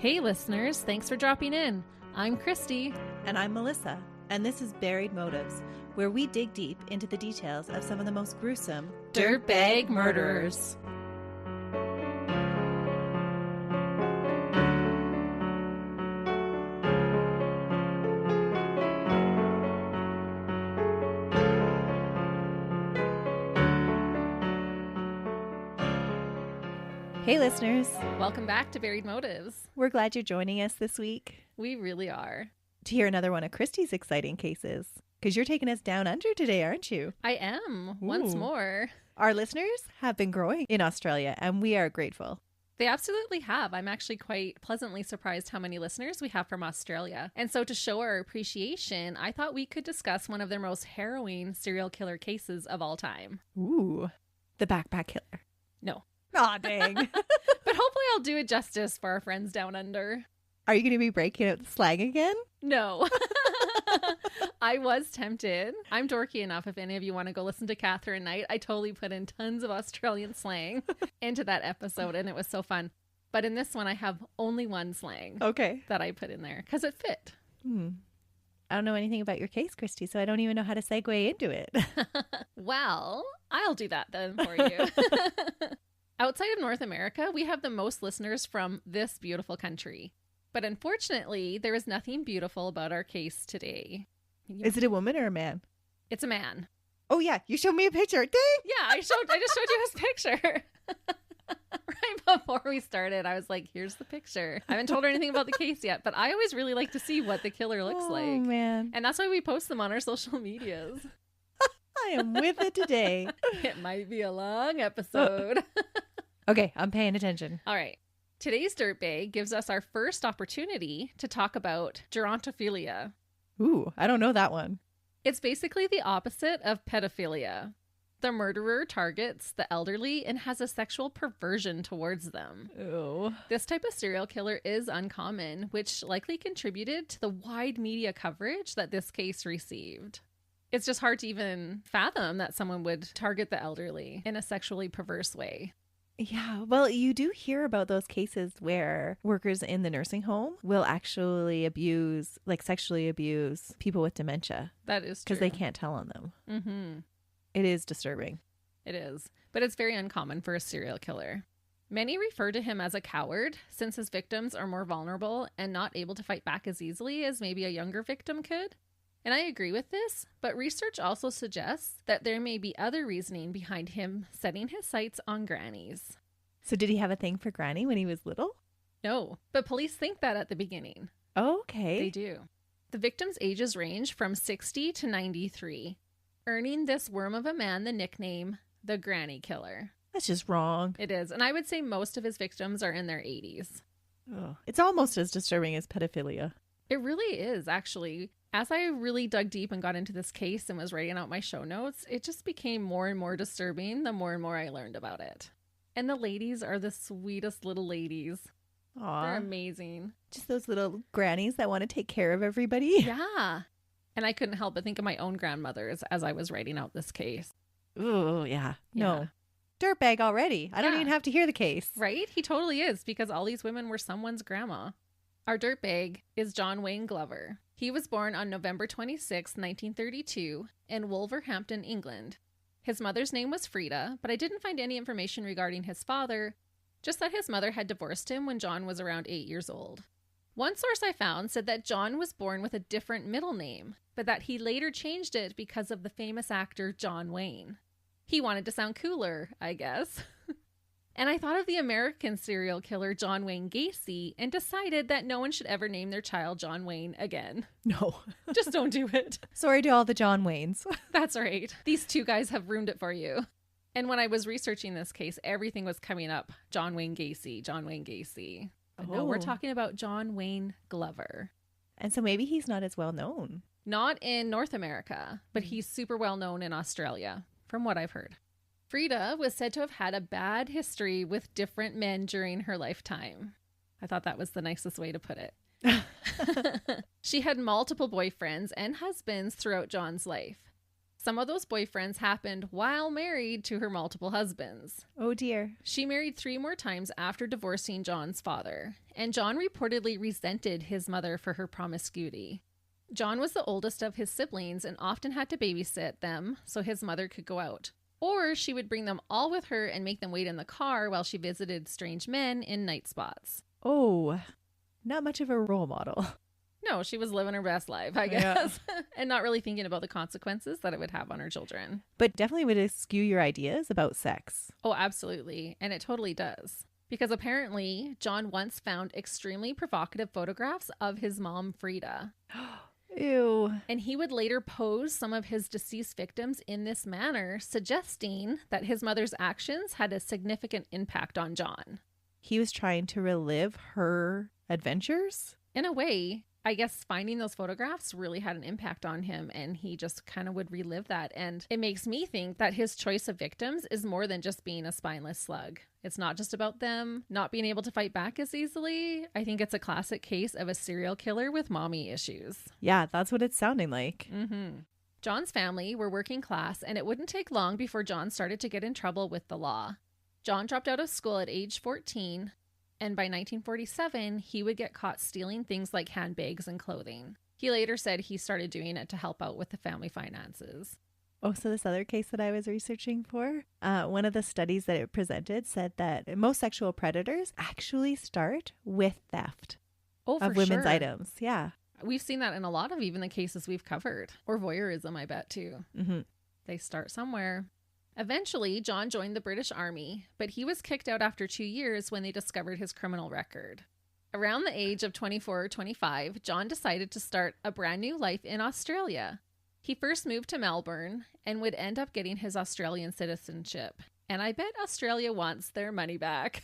Hey listeners, thanks for dropping in. I'm Christy. And I'm Melissa, and this is Buried Motives, where we dig deep into the details of some of the most gruesome Dirtbag murderers. Hey listeners, Welcome back to Buried Motives. we're glad you're joining us this week We really are. to hear another one of Christy's exciting cases. Because you're taking us down under today, aren't you? I am, once Ooh. more. Our listeners have been growing in Australia, and we are grateful. They absolutely have. I'm actually quite pleasantly surprised how many listeners we have from Australia. And so to show our appreciation, I thought we could discuss one of their most harrowing serial killer cases of all time. Ooh, the backpack killer. No. Aw, dang. But hopefully I'll do it justice for our friends down under. Are you going to be breaking out the slang again? No. I was tempted. I'm dorky enough. If any of you want to go listen to Catherine Knight, I totally put in tons of Australian slang into that episode, and it was so fun. But in this one, I have only one slang Okay. that I put in there because it fit. I don't know anything about your case, Christy, so I don't even know how to segue into it. Well, I'll do that then for you. Outside of North America, we have the most listeners from this beautiful country. But unfortunately, there is nothing beautiful about our case today. Is it a woman or a man? It's a man. Oh, yeah. You showed me a picture. Dang. Yeah, I just showed you his picture. Right before we started, I was like, here's the picture. I haven't told her anything about the case yet, but I always really like to see what the killer looks like. Oh, man. And that's why we post them on our social medias. I am with it today. It might be a long episode. Okay, I'm paying attention. All right. Today's Dirtbag gives us our first opportunity to talk about gerontophilia. Ooh, I don't know that one. It's basically the opposite of pedophilia. The murderer targets the elderly and has a sexual perversion towards them. Ooh. This type of serial killer is uncommon, which likely contributed to the wide media coverage that this case received. It's just hard to even fathom that someone would target the elderly in a sexually perverse way. Yeah, well, you do hear about those cases where workers in the nursing home will actually sexually abuse people with dementia That is true. because they can't tell on them. Mm-hmm. It is disturbing. It is, but it's very uncommon for a serial killer. Many refer to him as a coward since his victims are more vulnerable and not able to fight back as easily as maybe a younger victim could. And I agree with this, but research also suggests that there may be other reasoning behind him setting his sights on grannies. So did he have a thing for Granny when he was little? No, but police think that at the beginning. Okay. They do. The victims' ages range from 60 to 93, earning this worm of a man the nickname the Granny Killer. That's just wrong. It is, and I would say most of his victims are in their 80s. Ugh. It's almost as disturbing as pedophilia. It really is, actually. As I really dug deep and got into this case and was writing out my show notes, it just became more and more disturbing the more and more I learned about it. And the ladies are the sweetest little ladies. They're Aw. amazing. Just those little grannies that want to take care of everybody. Yeah. And I couldn't help but think of my own grandmothers as I was writing out this case. Ooh, yeah. Yeah. No. Dirtbag already. I don't Yeah. even have to hear the case. Right? He totally is, because all these women were someone's grandma. Our dirtbag is John Wayne Glover. He was born on November 26, 1932, in Wolverhampton, England. His mother's name was Frida, but I didn't find any information regarding his father, just that his mother had divorced him when John was around 8 years old. One source I found said that John was born with a different middle name, but that he later changed it because of the famous actor John Wayne. He wanted to sound cooler, I guess. And I thought of the American serial killer John Wayne Gacy and decided that no one should ever name their child John Wayne again. No. Just don't do it. Sorry to all the John Waynes. That's right. These two guys have ruined it for you. And when I was researching this case, everything was coming up. John Wayne Gacy, John Wayne Gacy. But no, we're Oh. talking about John Wayne Glover. And so maybe he's not as well known. Not in North America, but he's super well known in Australia, from what I've heard. Frida was said to have had a bad history with different men during her lifetime. I thought that was the nicest way to put it. She had multiple boyfriends and husbands throughout John's life. Some of those boyfriends happened while married to her multiple husbands. Oh dear. She married 3 more times after divorcing John's father, and John reportedly resented his mother for her promiscuity. John was the oldest of his siblings and often had to babysit them so his mother could go out. Or she would bring them all with her and make them wait in the car while she visited strange men in night spots. Oh, not much of a role model. No, she was living her best life, I guess, and not really thinking about the consequences that it would have on her children. But definitely would skew your ideas about sex. Oh, absolutely. And it totally does. Because apparently, John once found extremely provocative photographs of his mom, Frida. Ew. And he would later pose some of his deceased victims in this manner, suggesting that his mother's actions had a significant impact on John. He was trying to relive her adventures? In a way, I guess finding those photographs really had an impact on him, and he just kind of would relive that. And it makes me think that his choice of victims is more than just being a spineless slug. It's not just about them not being able to fight back as easily. I think it's a classic case of a serial killer with mommy issues. Yeah, that's what it's sounding like. John's family were working class, and it wouldn't take long before John started to get in trouble with the law. John dropped out of school at age 14. And by 1947, he would get caught stealing things like handbags and clothing. He later said he started doing it to help out with the family finances. Oh, so this other case that I was researching for, one of the studies that it presented said that most sexual predators actually start with theft of women's items. Yeah. We've seen that in a lot of even the cases we've covered. Or voyeurism, I bet, too. They start somewhere. Eventually, John joined the British Army, but he was kicked out after 2 years when they discovered his criminal record. Around the age of 24 or 25, John decided to start a brand new life in Australia. He first moved to Melbourne and would end up getting his Australian citizenship. And I bet Australia wants their money back.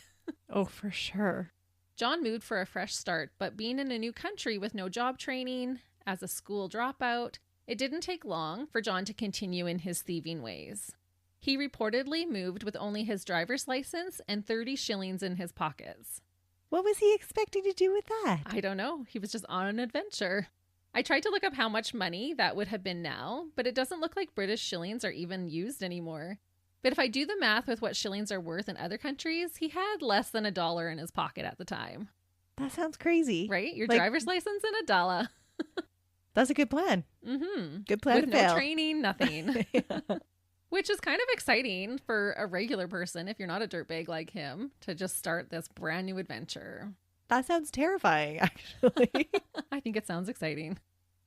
Oh, for sure. John moved for a fresh start, but being in a new country with no job training, as a school dropout, it didn't take long for John to continue in his thieving ways. He reportedly moved with only his driver's license and 30 shillings in his pockets. What was he expecting to do with that? I don't know. He was just on an adventure. I tried to look up how much money that would have been now, but it doesn't look like British shillings are even used anymore. But if I do the math with what shillings are worth in other countries, he had less than $1 in his pocket at the time. That sounds crazy. Right? Your driver's license and $1. That's a good plan. Good plan with to fail. No training, nothing. Which is kind of exciting for a regular person, if you're not a dirtbag like him, to just start this brand new adventure. That sounds terrifying, actually. I think it sounds exciting.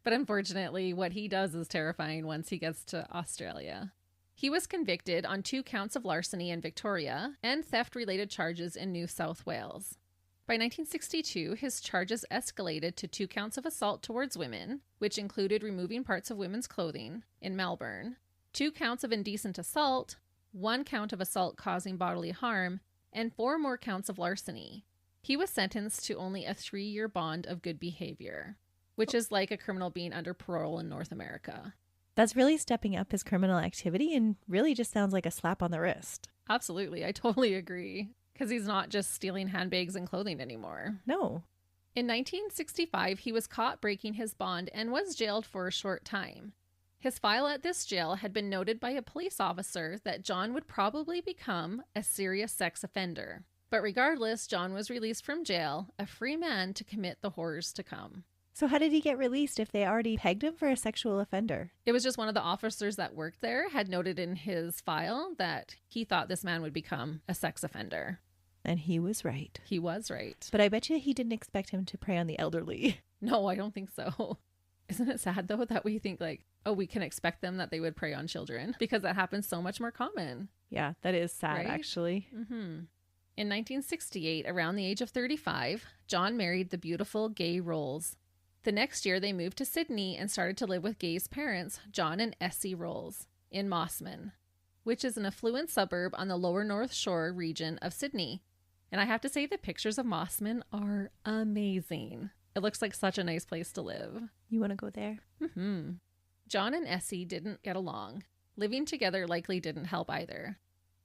But unfortunately, what he does is terrifying once he gets to Australia. He was convicted on 2 counts of larceny in Victoria and theft-related charges in New South Wales. By 1962, his charges escalated to 2 counts of assault towards women, which included removing parts of women's clothing, in Melbourne, 2 counts of indecent assault, 1 count of assault causing bodily harm, and 4 more counts of larceny. He was sentenced to only a 3-year bond of good behavior, which is like a criminal being under parole in North America. That's really stepping up his criminal activity and really just sounds like a slap on the wrist. Absolutely. I totally agree. Because he's not just stealing handbags and clothing anymore. No. In 1965, he was caught breaking his bond and was jailed for a short time. His file at this jail had been noted by a police officer that John would probably become a serious sex offender. But regardless, John was released from jail, a free man to commit the horrors to come. So how did he get released if they already pegged him for a sexual offender? It was just one of the officers that worked there had noted in his file that he thought this man would become a sex offender. And he was right. He was right. But I bet you he didn't expect him to prey on the elderly. No, I don't think so. Isn't it sad, though, that we think like, oh, we can expect them that they would prey on children? Because that happens so much more common. Yeah, that is sad, right? Actually. In 1968, around the age of 35, John married the beautiful Gay Rolls. The next year, they moved to Sydney and started to live with Gay's parents, John and Essie Rolls, in Mossman, which is an affluent suburb on the lower North Shore region of Sydney. And I have to say the pictures of Mossman are amazing. It looks like such a nice place to live. You want to go there? John and Essie didn't get along. Living together likely didn't help either.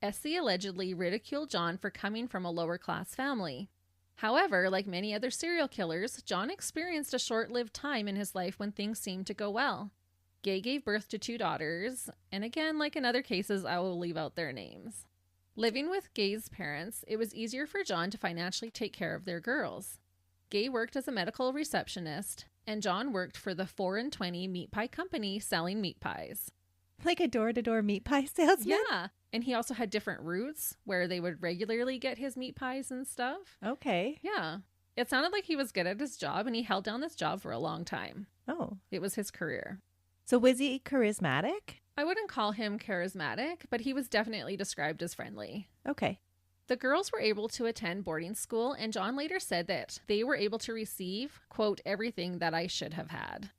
Essie allegedly ridiculed John for coming from a lower-class family. However, like many other serial killers, John experienced a short-lived time in his life when things seemed to go well. Gay gave birth to 2 daughters, and again, like in other cases, I will leave out their names. Living with Gay's parents, it was easier for John to financially take care of their girls. Gay worked as a medical receptionist, and John worked for the 4 and 20 meat pie company selling meat pies. Like a door-to-door meat pie salesman? Yeah. And he also had different routes where they would regularly get his meat pies and stuff. Okay. Yeah. It sounded like he was good at his job, and he held down this job for a long time. Oh. It was his career. So was he charismatic? I wouldn't call him charismatic, but he was definitely described as friendly. Okay. The girls were able to attend boarding school, and John later said that they were able to receive, quote, everything that I should have had.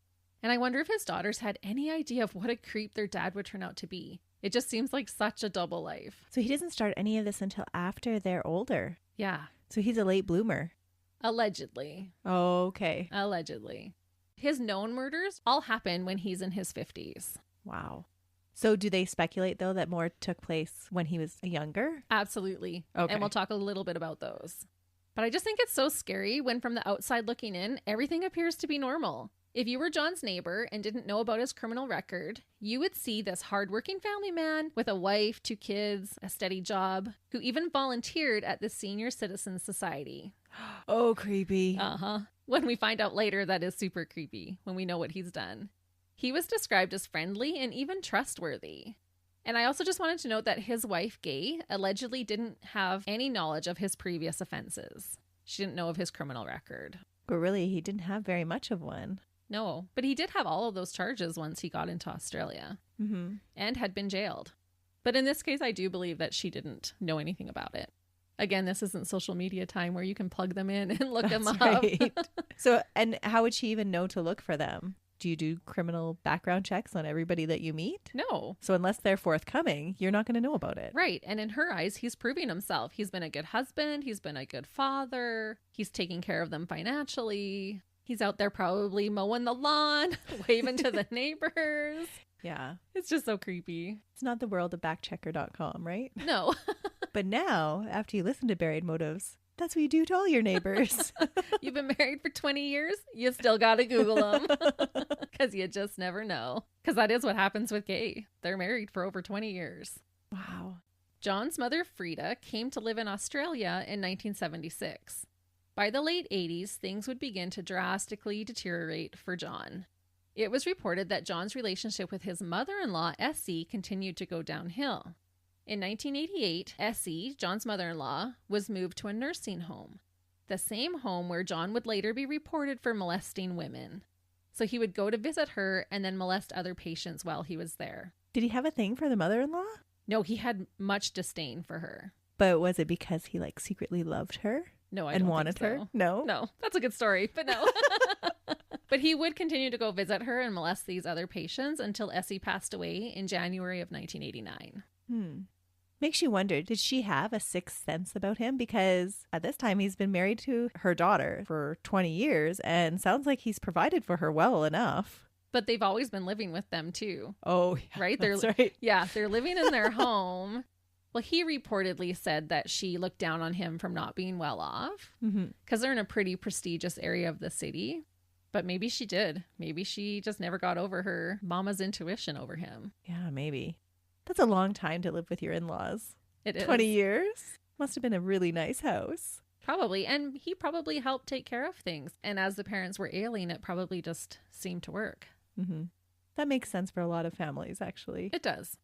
And I wonder if his daughters had any idea of what a creep their dad would turn out to be. It just seems like such a double life. So he doesn't start any of this until after they're older. Yeah. So he's a late bloomer. Allegedly. Okay. Allegedly. His known murders all happen when he's in his 50s. Wow. So do they speculate, though, that more took place when he was younger? Absolutely. Okay. And we'll talk a little bit about those. But I just think it's so scary when from the outside looking in, everything appears to be normal. If you were John's neighbor and didn't know about his criminal record, you would see this hardworking family man with a wife, 2 kids, a steady job, who even volunteered at the Senior Citizens Society. Oh, creepy. Uh-huh. When we find out later, that is super creepy when we know what he's done. He was described as friendly and even trustworthy. And I also just wanted to note that his wife, Gay, allegedly didn't have any knowledge of his previous offenses. She didn't know of his criminal record. But really, he didn't have very much of one. No, but he did have all of those charges once he got into Australia and had been jailed. But in this case, I do believe that she didn't know anything about it. Again, this isn't social media time where you can plug them in and look them up. Right. So, and how would she even know to look for them? Do you do criminal background checks on everybody that you meet? No. So unless they're forthcoming, you're not going to know about it. Right. And in her eyes, he's proving himself. He's been a good husband. He's been a good father. He's taking care of them financially. He's out there probably mowing the lawn, waving to the neighbors. Yeah. It's just so creepy. It's not the world of backchecker.com, right? No. But now, after you listen to Buried Motives, that's what you do to all your neighbors. You've been married for 20 years? You still got to Google them. Because you just never know. Because that is what happens with Gay. They're married for over 20 years. Wow. John's mother, Frida, came to live in Australia in 1976. By the late 80s, things would begin to drastically deteriorate for John. It was reported that John's relationship with his mother-in-law, Essie, continued to go downhill. In 1988, Essie, John's mother-in-law, was moved to a nursing home, the same home where John would later be reported for molesting women. So he would go to visit her and then molest other patients while he was there. Did he have a thing for the mother-in-law? No, he had much disdain for her. But was it because he secretly loved her? No, I and don't wanted think so. her? No? No, that's a good story, but no. But he would continue to go visit her and molest these other patients until Essie passed away in January of 1989. Makes you wonder, did she have a sixth sense about him? Because at this time, he's been married to her daughter for 20 years and sounds like he's provided for her well enough. But they've always been living with them too. Oh, yeah, right? That's right. Yeah, they're living in their home. Well, he reportedly said that she looked down on him from not being well off because they're in a pretty prestigious area of the city. But maybe she did. Maybe she just never got over her mama's intuition over him. Yeah, maybe. That's a long time to live with your in-laws. It is. 20 years? Must have been a really nice house. Probably. And he probably helped take care of things. And as the parents were ailing, it probably just seemed to work. That makes sense for a lot of families, actually. It does.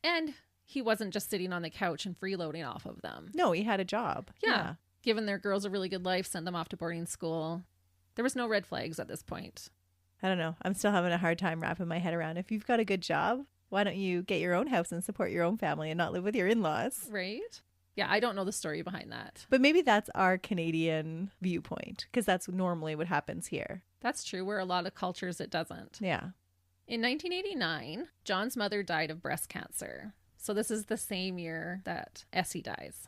And he wasn't just sitting on the couch and freeloading off of them. No, he had a job. Yeah. Given their girls a really good life, sent them off to boarding school. There was no red flags at this point. I don't know. I'm still having a hard time wrapping my head around. If you've got a good job, why don't you get your own house and support your own family and not live with your in-laws? Right? Yeah, I don't know the story behind that. But maybe that's our Canadian viewpoint, because that's normally what happens here. That's true. Where a lot of cultures, it doesn't. Yeah. In 1989, John's mother died of breast cancer. So this is the same year that Essie dies.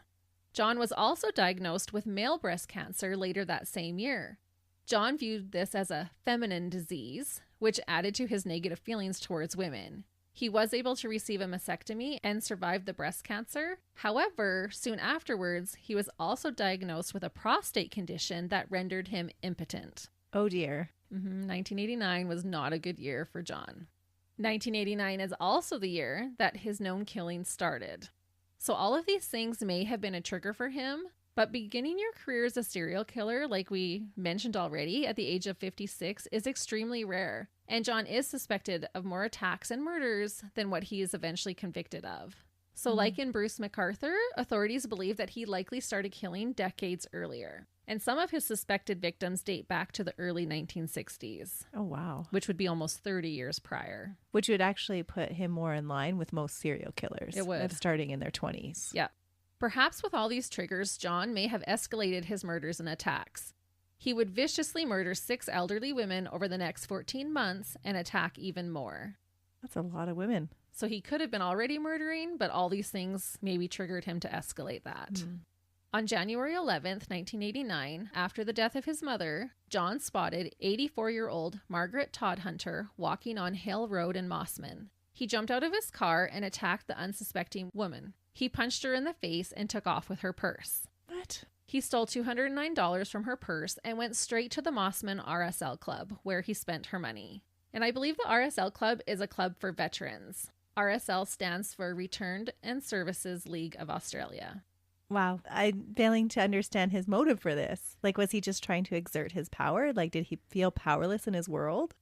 John was also diagnosed with male breast cancer later that same year. John viewed this as a feminine disease, which added to his negative feelings towards women. He was able to receive a mastectomy and survive the breast cancer. However, soon afterwards, he was also diagnosed with a prostate condition that rendered him impotent. Oh dear. 1989 was not a good year for John. 1989 is also the year that his known killings started. So all of these things may have been a trigger for him, but beginning your career as a serial killer, like we mentioned already, at the age of 56 is extremely rare, and John is suspected of more attacks and murders than what he is eventually convicted of. So like in Bruce McArthur, authorities believe that he likely started killing decades earlier. And some of his suspected victims date back to the early 1960s. Oh, wow. Which would be almost 30 years prior. Which would actually put him more in line with most serial killers. It would. Of starting in their 20s. Yeah. Perhaps with all these triggers, John may have escalated his murders and attacks. He would viciously murder 6 elderly women over the next 14 months and attack even more. That's a lot of women. So he could have been already murdering, but all these things maybe triggered him to escalate that. On January 11th, 1989, after the death of his mother, John spotted 84-year-old Margaret Todhunter walking on Hale Road in Mossman. He jumped out of his car and attacked the unsuspecting woman. He punched her in the face and took off with her purse. What? He stole $209 from her purse and went straight to the Mossman RSL Club, where he spent her money. And I believe the RSL Club is a club for veterans. RSL stands for Returned and Services League of Australia. Wow. I'm failing to understand his motive for this. Like, was he just trying to exert his power? Like, did he feel powerless in his world?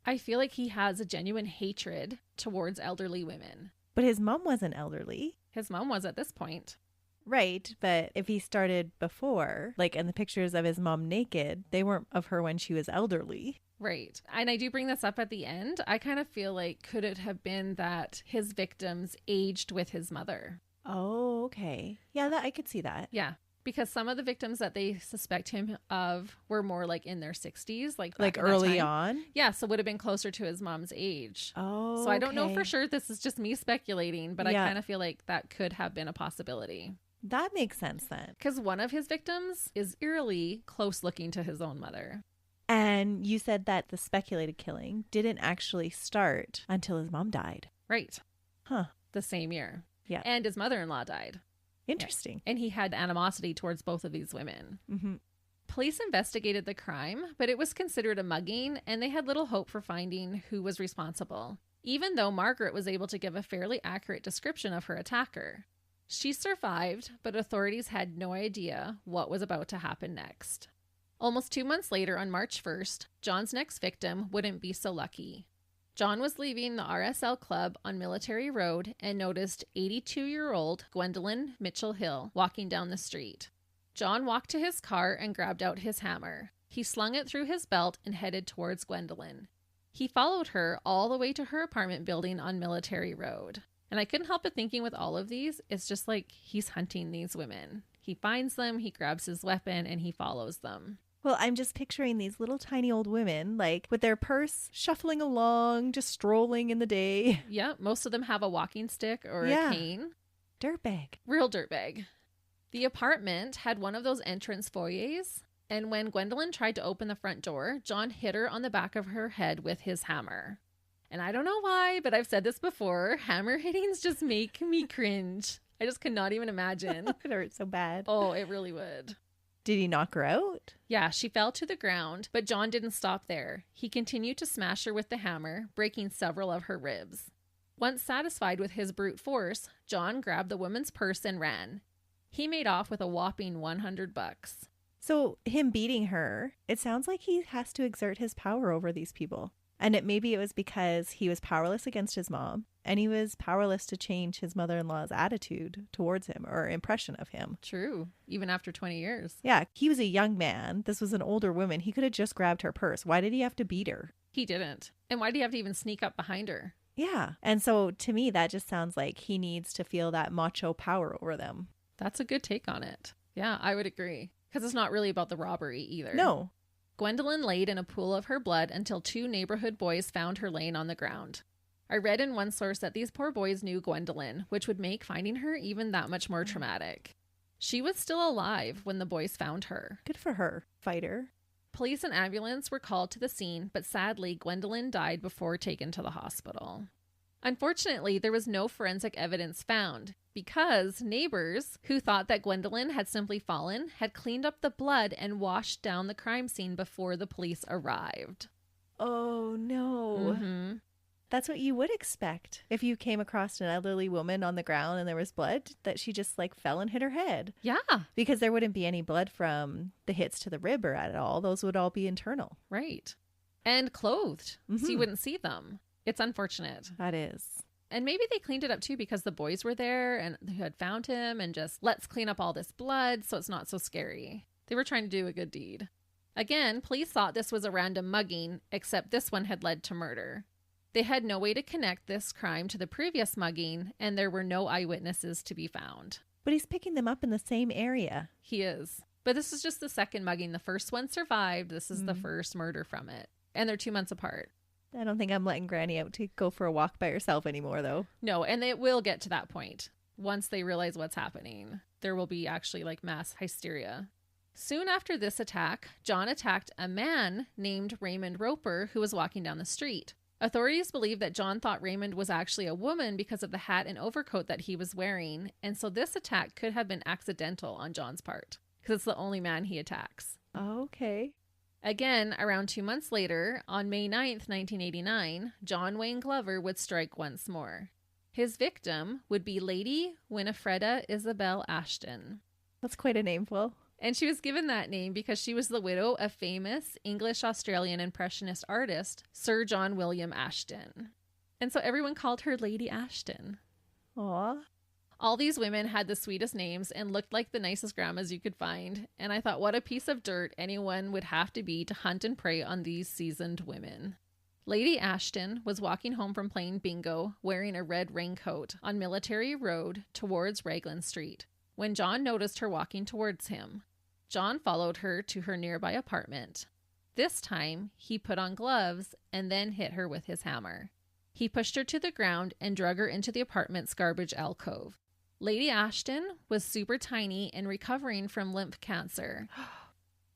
I feel like he has a genuine hatred towards elderly women. But his mom wasn't elderly. His mom was at this point. Right, but if he started before, like in the pictures of his mom naked, they weren't of her when she was elderly. Right. And I do bring this up at the end. I kind of feel like, could it have been that his victims aged with his mother? Oh, okay. Yeah, I could see that. Yeah. Because some of the victims that they suspect him of were more like in their 60s. Like early on? Yeah, so would have been closer to his mom's age. Oh, so I don't know for sure. This is just me speculating, but Yeah. I kind of feel like that could have been a possibility. That makes sense then. Because one of his victims is eerily close looking to his own mother. And you said that the speculated killing didn't actually start until his mom died. Right. Huh. The same year. Yeah. And his mother-in-law died. Interesting. Yeah. And he had animosity towards both of these women. Mm-hmm. Police investigated the crime, but it was considered a mugging, and they had little hope for finding who was responsible, even though Margaret was able to give a fairly accurate description of her attacker. She survived, but authorities had no idea what was about to happen next. Almost 2 months later, on March 1st, John's next victim wouldn't be so lucky. John was leaving the RSL Club on Military Road and noticed 82-year-old Gwendolyn Mitchell Hill walking down the street. John walked to his car and grabbed out his hammer. He slung it through his belt and headed towards Gwendolyn. He followed her all the way to her apartment building on Military Road. And I couldn't help but thinking with all of these, it's just like he's hunting these women. He finds them, he grabs his weapon, and he follows them. Well, I'm just picturing these little tiny old women, like with their purse, shuffling along, just strolling in the day. Yeah, most of them have a walking stick or a cane. Dirtbag. Real dirtbag. The apartment had one of those entrance foyers, and when Gwendolyn tried to open the front door, John hit her on the back of her head with his hammer. And I don't know why, but I've said this before, hammer hittings just make me cringe. I just could not even imagine. It hurt so bad. Oh, it really would. Did he knock her out? Yeah, she fell to the ground, but John didn't stop there. He continued to smash her with the hammer, breaking several of her ribs. Once satisfied with his brute force, John grabbed the woman's purse and ran. He made off with a whopping $100. So him beating her, it sounds like he has to exert his power over these people. And maybe it was because he was powerless against his mom, and he was powerless to change his mother-in-law's attitude towards him or impression of him. True. Even after 20 years. Yeah, he was a young man. This was an older woman. He could have just grabbed her purse. Why did he have to beat her? He didn't. And why did he have to even sneak up behind her? Yeah. And so to me, that just sounds like he needs to feel that macho power over them. That's a good take on it. Yeah, I would agree. Because it's not really about the robbery either. No. Gwendolyn laid in a pool of her blood until 2 neighborhood boys found her laying on the ground. I read in one source that these poor boys knew Gwendolyn, which would make finding her even that much more traumatic. She was still alive when the boys found her. Good for her. Fighter. Police and ambulance were called to the scene, but sadly, Gwendolyn died before taken to the hospital. Unfortunately, there was no forensic evidence found because neighbors who thought that Gwendolyn had simply fallen had cleaned up the blood and washed down the crime scene before the police arrived. Oh, no. Mm-hmm. That's what you would expect. If you came across an elderly woman on the ground and there was blood, that she just like fell and hit her head. Yeah. Because there wouldn't be any blood from the hits to the rib or at all. Those would all be internal. Right. And clothed. So you wouldn't see them. It's unfortunate. That is. And maybe they cleaned it up too because the boys were there and they had found him and just let's clean up all this blood so it's not so scary. They were trying to do a good deed. Again, police thought this was a random mugging, except this one had led to murder. They had no way to connect this crime to the previous mugging, and there were no eyewitnesses to be found. But he's picking them up in the same area. He is. But this is just the second mugging. The first one survived. This is the first murder from it. And they're 2 months apart. I don't think I'm letting Granny out to go for a walk by herself anymore, though. No, and they will get to that point. Once they realize what's happening, there will be actually like mass hysteria. Soon after this attack, John attacked a man named Raymond Roper who was walking down the street. Authorities believe that John thought Raymond was actually a woman because of the hat and overcoat that he was wearing, and so this attack could have been accidental on John's part, because it's the only man he attacks. Okay. Again, around 2 months later, on May 9th, 1989, John Wayne Glover would strike once more. His victim would be Lady Winifreda Isabel Ashton. That's quite a nameful. And she was given that name because she was the widow of famous English-Australian Impressionist artist Sir John William Ashton. And so everyone called her Lady Ashton. Aw. All these women had the sweetest names and looked like the nicest grandmas you could find. And I thought, what a piece of dirt anyone would have to be to hunt and prey on these seasoned women. Lady Ashton was walking home from playing bingo wearing a red raincoat on Military Road towards Raglan Street when John noticed her walking towards him. John followed her to her nearby apartment. This time, he put on gloves and then hit her with his hammer. He pushed her to the ground and drug her into the apartment's garbage alcove. Lady Ashton was super tiny and recovering from lymph cancer.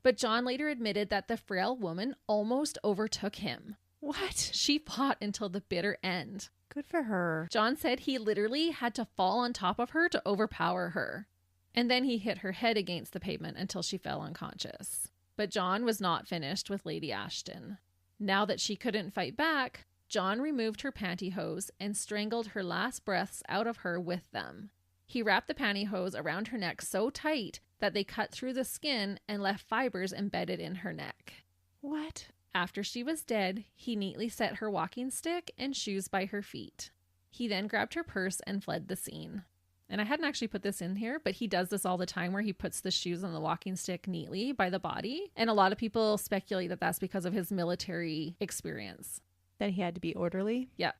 But John later admitted that the frail woman almost overtook him. What? She fought until the bitter end. Good for her. John said he literally had to fall on top of her to overpower her. And then he hit her head against the pavement until she fell unconscious. But John was not finished with Lady Ashton. Now that she couldn't fight back, John removed her pantyhose and strangled her last breaths out of her with them. He wrapped the pantyhose around her neck so tight that they cut through the skin and left fibers embedded in her neck. What? After she was dead, he neatly set her walking stick and shoes by her feet. He then grabbed her purse and fled the scene. And I hadn't actually put this in here, but he does this all the time where he puts the shoes on the walking stick neatly by the body. And a lot of people speculate that that's because of his military experience. That he had to be orderly? Yeah.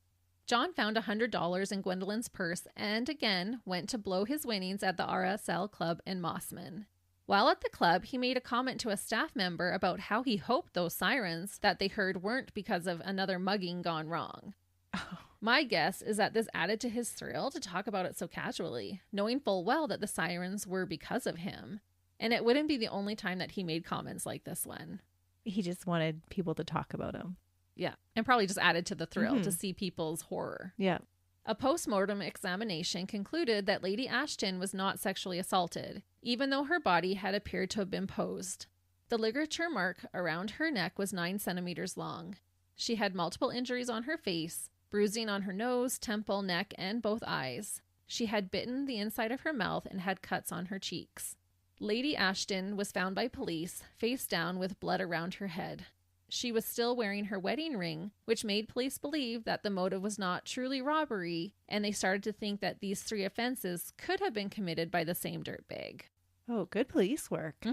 John found $100 in Gwendolyn's purse and again went to blow his winnings at the RSL club in Mossman. While at the club, he made a comment to a staff member about how he hoped those sirens that they heard weren't because of another mugging gone wrong. Oh. My guess is that this added to his thrill to talk about it so casually, knowing full well that the sirens were because of him. And it wouldn't be the only time that he made comments like this one. He just wanted people to talk about him. Yeah, and probably just added to the thrill to see people's horror. Yeah. A post-mortem examination concluded that Lady Ashton was not sexually assaulted, even though her body had appeared to have been posed. The ligature mark around her neck was 9 centimeters long. She had multiple injuries on her face, bruising on her nose, temple, neck, and both eyes. She had bitten the inside of her mouth and had cuts on her cheeks. Lady Ashton was found by police, face down with blood around her head. She was still wearing her wedding ring, which made police believe that the motive was not truly robbery, and they started to think that these 3 offenses could have been committed by the same dirtbag. Oh, good police work.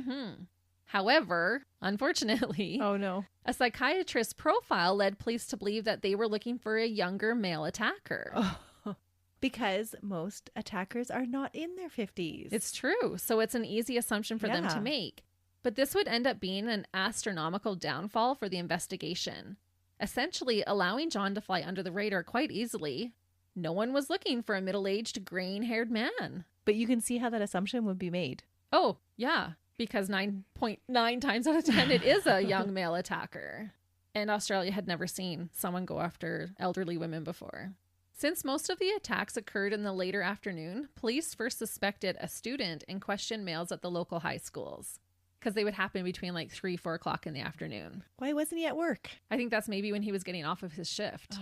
However, unfortunately, Oh, no. a psychiatrist's profile led police to believe that they were looking for a younger male attacker. Oh, because most attackers are not in their 50s. It's true, so it's an easy assumption for them to Yeah. make. But this would end up being an astronomical downfall for the investigation, essentially allowing John to fly under the radar quite easily. No one was looking for a middle-aged, graying-haired man. But you can see how that assumption would be made. Oh, yeah, because 9.9 times out of 10, it is a young male attacker. And Australia had never seen someone go after elderly women before. Since most of the attacks occurred in the later afternoon, police first suspected a student and questioned males at the local high schools, because they would happen between like 3-4 o'clock in the afternoon. Why wasn't he at work? I think that's maybe when he was getting off of his shift.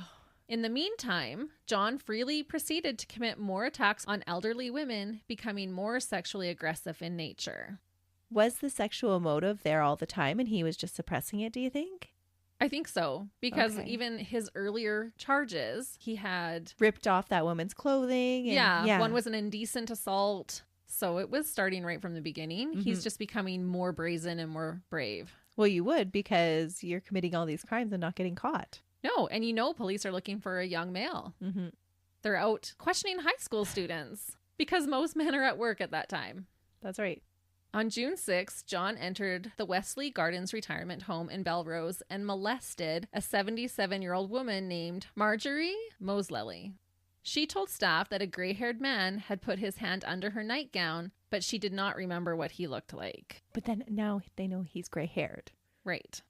In the meantime, John freely proceeded to commit more attacks on elderly women, becoming more sexually aggressive in nature. Was the sexual motive there all the time and he was just suppressing it, do you think? I think so, because Okay. even his earlier charges, he had... Ripped off that woman's clothing. And, one was an indecent assault. So it was starting right from the beginning. He's just becoming more brazen and more brave. Well, you would, because you're committing all these crimes and not getting caught. No, and police are looking for a young male. Mm-hmm. They're out questioning high school students because most men are at work at that time. That's right. On June 6, John entered the Wesley Gardens retirement home in Belrose and molested a 77-year-old woman named Marjorie Mosley. She told staff that a gray-haired man had put his hand under her nightgown, but she did not remember what he looked like. But then now they know he's gray-haired. Right.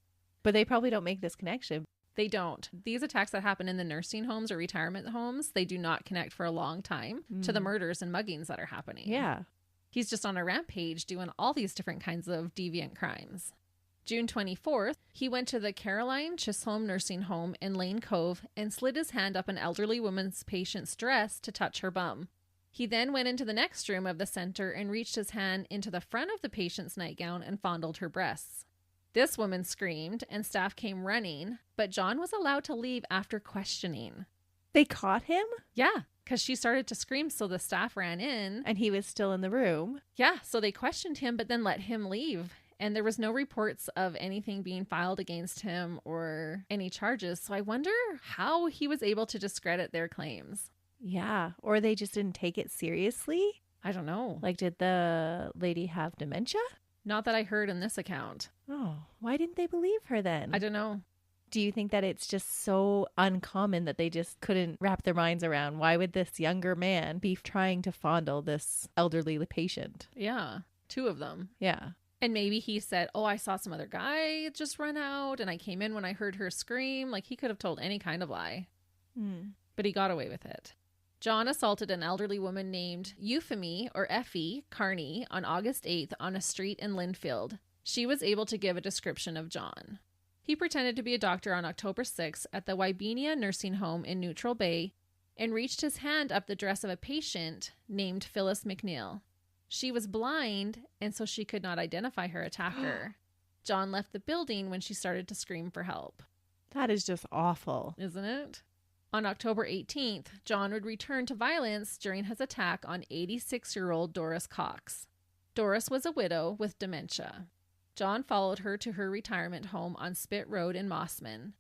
But they probably don't make this connection. They don't. These attacks that happen in the nursing homes or retirement homes, they do not connect for a long time to the murders and muggings that are happening. Yeah. He's just on a rampage doing all these different kinds of deviant crimes. June 24th, he went to the Caroline Chisholm Nursing Home in Lane Cove and slid his hand up an elderly woman's patient's dress to touch her bum. He then went into the next room of the center and reached his hand into the front of the patient's nightgown and fondled her breasts. This woman screamed and staff came running, but John was allowed to leave after questioning. They caught him? Yeah, because she started to scream, so the staff ran in. And he was still in the room? Yeah, so they questioned him, but then let him leave. And there was no reports of anything being filed against him or any charges. So I wonder how he was able to discredit their claims. Yeah. Or they just didn't take it seriously? I don't know. Like, did the lady have dementia? Not that I heard in this account. Oh, why didn't they believe her then? I don't know. Do you think that it's just so uncommon that they just couldn't wrap their minds around? Why would this younger man be trying to fondle this elderly patient? Yeah, 2 of them. Yeah. And maybe he said, oh, I saw some other guy just run out and I came in when I heard her scream. Like, he could have told any kind of lie. But he got away with it. John assaulted an elderly woman named Euphemie or Effie Carney on August 8th on a street in Linfield. She was able to give a description of John. He pretended to be a doctor on October 6th at the Wybenia Nursing Home in Neutral Bay and reached his hand up the dress of a patient named Phyllis McNeil. She was blind, and so she could not identify her attacker. John left the building when she started to scream for help. That is just awful. Isn't it? On October 18th, John would return to violence during his attack on 86-year-old Doris Cox. Doris was a widow with dementia. John followed her to her retirement home on Spit Road in Mossman.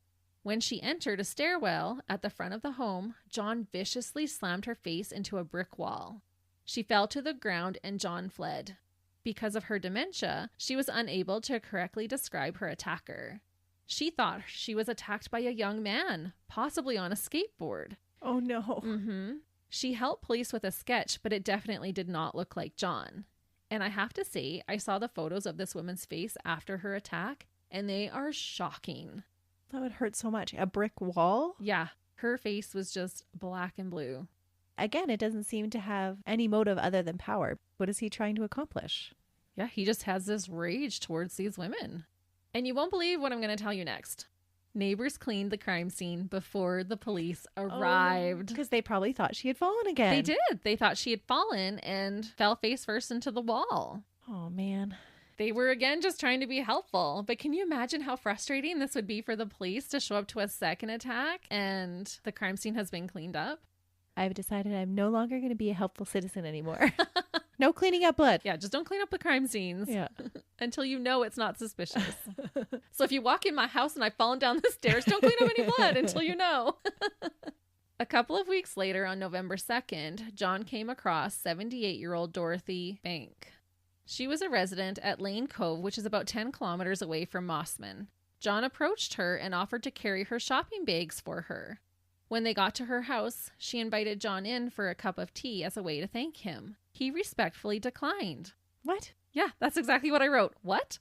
When she entered a stairwell at the front of the home, John viciously slammed her face into a brick wall. She fell to the ground and John fled. Because of her dementia, she was unable to correctly describe her attacker. She thought she was attacked by a young man, possibly on a skateboard. Oh, no. She helped police with a sketch, but it definitely did not look like John. And I have to say, I saw the photos of this woman's face after her attack, and they are shocking. That would hurt so much. A brick wall? Yeah, her face was just black and blue. Again, it doesn't seem to have any motive other than power. What is he trying to accomplish? Yeah, he just has this rage towards these women. And you won't believe what I'm going to tell you next. Neighbors cleaned the crime scene before the police arrived. Because they probably thought she had fallen again. They did. They thought she had fallen and fell face first into the wall. Oh, man. They were, again, just trying to be helpful. But can you imagine how frustrating this would be for the police to show up to a second attack and the crime scene has been cleaned up? I've decided I'm no longer going to be a helpful citizen anymore. No cleaning up blood. Yeah, just don't clean up the crime scenes. Yeah. Until you know it's not suspicious. So if you walk in my house and I've fallen down the stairs, don't clean up any blood until you know. A couple of weeks later, on November 2nd, John came across 78-year-old Dorothy Bank. She was a resident at Lane Cove, which is about 10 kilometers away from Mossman. John approached her and offered to carry her shopping bags for her. When they got to her house, she invited John in for a cup of tea as a way to thank him. He respectfully declined. What? Yeah, that's exactly what I wrote. What?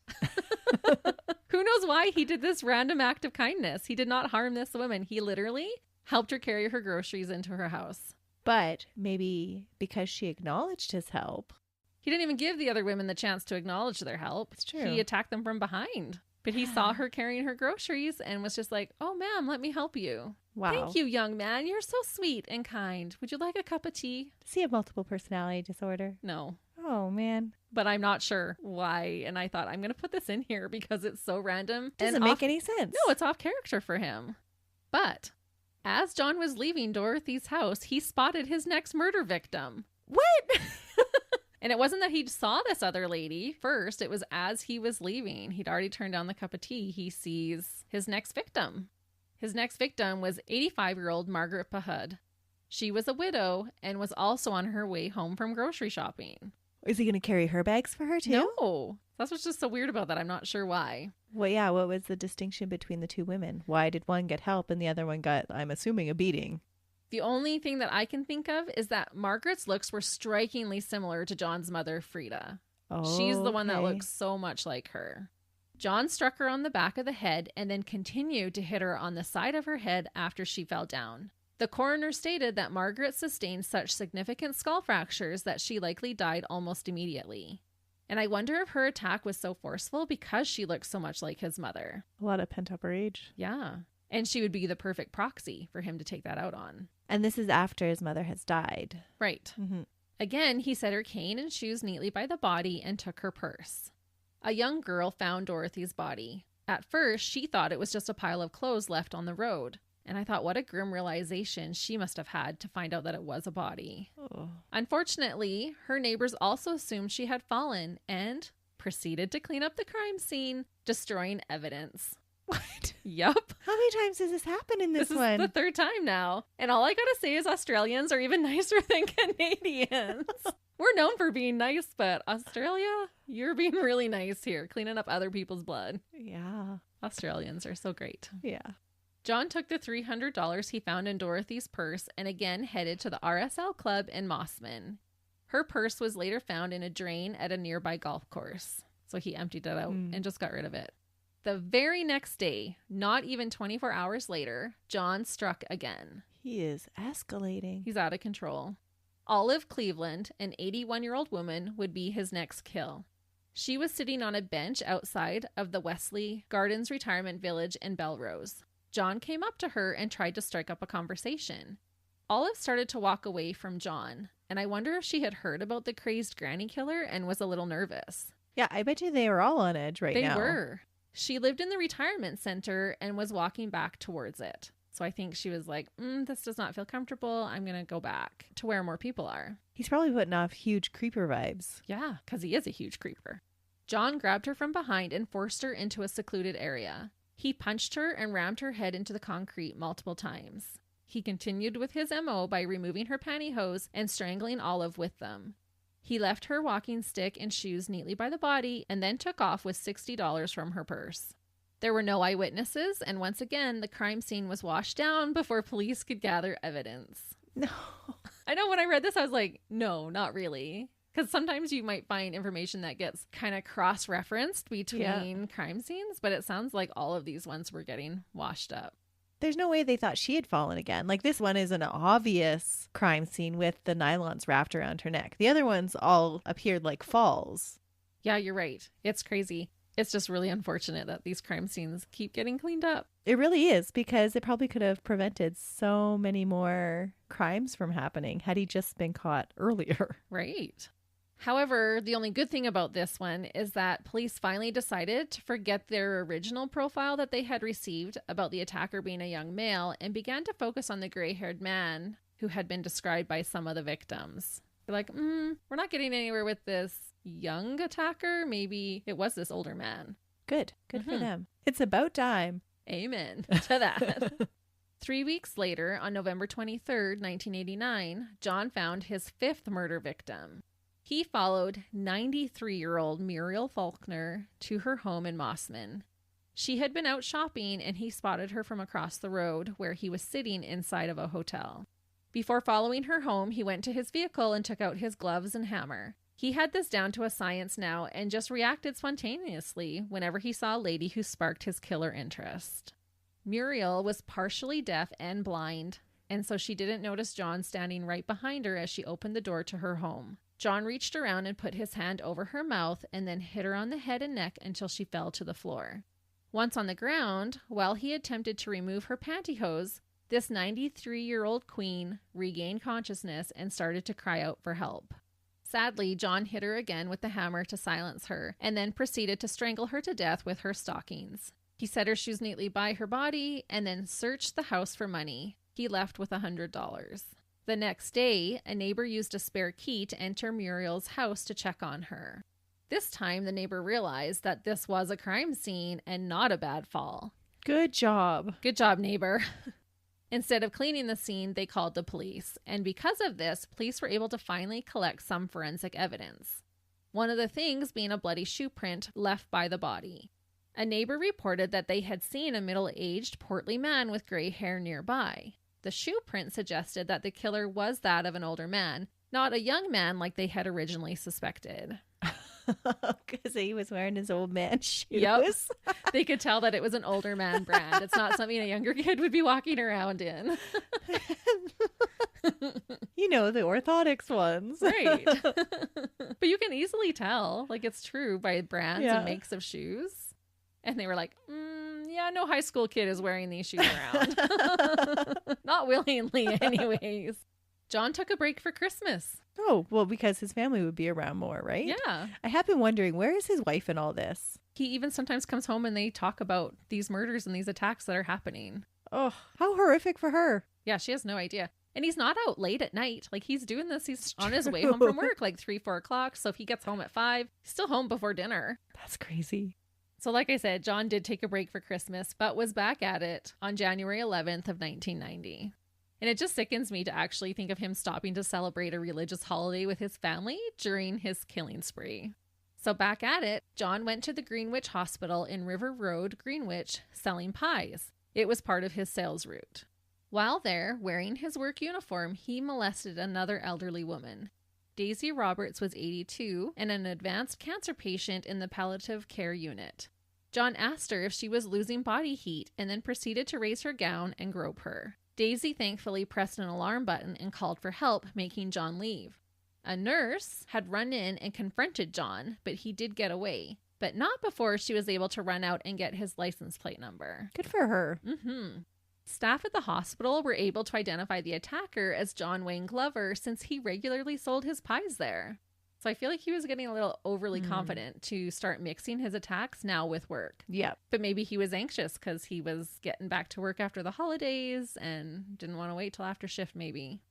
Who knows why he did this random act of kindness? He did not harm this woman. He literally helped her carry her groceries into her house. But maybe because she acknowledged his help. He didn't even give the other women the chance to acknowledge their help. It's true. He attacked them from behind. But he saw her carrying her groceries and was just like, oh, ma'am, let me help you. Wow. Thank you, young man. You're so sweet and kind. Would you like a cup of tea? Does he have multiple personality disorder? No. Oh, man. But I'm not sure why. And I thought I'm going to put this in here because it's so random. Doesn't make any sense. No, it's off character for him. But as John was leaving Dorothy's house, he spotted his next murder victim. What? And it wasn't that he saw this other lady first. It was as he was leaving. He'd already turned down the cup of tea. He sees his next victim. His next victim was 85-year-old Margaret Pahud. She was a widow and was also on her way home from grocery shopping. Is he going to carry her bags for her too? No. That's what's just so weird about that. I'm not sure why. Well, yeah. What was the distinction between the two women? Why did one get help and the other one got, I'm assuming, a beating? The only thing that I can think of is that Margaret's looks were strikingly similar to John's mother, Frida. Oh, She's the one that okay. looks so much like her. John struck her on the back of the head and then continued to hit her on the side of her head after she fell down. The coroner stated that Margaret sustained such significant skull fractures that she likely died almost immediately. And I wonder if her attack was so forceful because she looked so much like his mother. A lot of pent-up rage. Yeah. And she would be the perfect proxy for him to take that out on. And this is after his mother has died. Right. Mm-hmm. Again, he set her cane and shoes neatly by the body and took her purse. A young girl found Dorothy's body. At first, she thought it was just a pile of clothes left on the road. And I thought, what a grim realization she must have had to find out that it was a body. Oh. Unfortunately, her neighbors also assumed she had fallen and proceeded to clean up the crime scene, destroying evidence. What? Yup. How many times does this happen in this one? Is the third time now. And all I gotta say is Australians are even nicer than Canadians. We're known for being nice, but Australia, you're being really nice here, cleaning up other people's blood. Yeah. Australians are so great. Yeah. John took the $300 he found in Dorothy's purse and again headed to the RSL Club in Mossman. Her purse was later found in a drain at a nearby golf course. So he emptied it out and just got rid of it. The very next day, not even 24 hours later, John struck again. He is escalating. He's out of control. Olive Cleveland, an 81-year-old woman, would be his next kill. She was sitting on a bench outside of the Wesley Gardens Retirement Village in Belrose. John came up to her and tried to strike up a conversation. Olive started to walk away from John, and I wonder if she had heard about the crazed granny killer and was a little nervous. Yeah, I bet you they were all on edge now. They were. She lived in the retirement center and was walking back towards it. So I think she was like, this does not feel comfortable. I'm going to go back to where more people are. He's probably putting off huge creeper vibes. Yeah, because he is a huge creeper. John grabbed her from behind and forced her into a secluded area. He punched her and rammed her head into the concrete multiple times. He continued with his MO by removing her pantyhose and strangling Olive with them. He left her walking stick and shoes neatly by the body and then took off with $60 from her purse. There were no eyewitnesses, and once again, the crime scene was washed down before police could gather evidence. No. I know when I read this, I was like, no, not really. Because sometimes you might find information that gets kind of cross-referenced between crime scenes, but it sounds like all of these ones were getting washed up. There's no way they thought she had fallen again. Like, this one is an obvious crime scene with the nylons wrapped around her neck. The other ones all appeared like falls. Yeah, you're right. It's crazy. It's just really unfortunate that these crime scenes keep getting cleaned up. It really is, because it probably could have prevented so many more crimes from happening had he just been caught earlier. Right. However, the only good thing about this one is that police finally decided to forget their original profile that they had received about the attacker being a young male and began to focus on the gray-haired man who had been described by some of the victims. They're like, we're not getting anywhere with this young attacker. Maybe it was this older man. Good for them. It's about time. Amen to that. 3 weeks later, on November 23rd, 1989, John found his fifth murder victim. He followed 93-year-old Muriel Faulkner to her home in Mossman. She had been out shopping and he spotted her from across the road where he was sitting inside of a hotel. Before following her home, he went to his vehicle and took out his gloves and hammer. He had this down to a science now and just reacted spontaneously whenever he saw a lady who sparked his killer interest. Muriel was partially deaf and blind, and so she didn't notice John standing right behind her as she opened the door to her home. John reached around and put his hand over her mouth and then hit her on the head and neck until she fell to the floor. Once on the ground, while he attempted to remove her pantyhose, this 93-year-old queen regained consciousness and started to cry out for help. Sadly, John hit her again with the hammer to silence her, and then proceeded to strangle her to death with her stockings. He set her shoes neatly by her body and then searched the house for money. He left with $100. The next day, a neighbor used a spare key to enter Muriel's house to check on her. This time, the neighbor realized that this was a crime scene and not a bad fall. Good job. Good job, neighbor. Instead of cleaning the scene, they called the police. And because of this, police were able to finally collect some forensic evidence. One of the things being a bloody shoe print left by the body. A neighbor reported that they had seen a middle-aged, portly man with gray hair nearby. The shoe print suggested that the killer was that of an older man, not a young man like they had originally suspected. Because he was wearing his old man shoes. Yep. They could tell that it was an older man brand. It's not something a younger kid would be walking around in. You know, the orthotics ones. Right. But you can easily tell, like, it's true by brands and makes of shoes. And they were like, yeah, no high school kid is wearing these shoes around. Not willingly, anyways. John took a break for Christmas. Oh, well, because his family would be around more, right? Yeah. I have been wondering, where is his wife in all this? He even sometimes comes home and they talk about these murders and these attacks that are happening. Oh, how horrific for her. Yeah, she has no idea. And he's not out late at night. Like, he's doing this. He's on his way home from work, like 3-4 o'clock. So if he gets home at 5, he's still home before dinner. That's crazy. So like I said, John did take a break for Christmas, but was back at it on January 11th of 1990. And it just sickens me to actually think of him stopping to celebrate a religious holiday with his family during his killing spree. So back at it, John went to the Greenwich Hospital in River Road, Greenwich, selling pies. It was part of his sales route. While there, wearing his work uniform, he molested another elderly woman. Daisy Roberts was 82 and an advanced cancer patient in the palliative care unit. John asked her if she was losing body heat and then proceeded to raise her gown and grope her. Daisy thankfully pressed an alarm button and called for help, making John leave. A nurse had run in and confronted John, but he did get away. But not before she was able to run out and get his license plate number. Good for her. Staff at the hospital were able to identify the attacker as John Wayne Glover since he regularly sold his pies there. So I feel like he was getting a little overly confident to start mixing his attacks now with work. Yeah. But maybe he was anxious because he was getting back to work after the holidays and didn't want to wait till after shift maybe.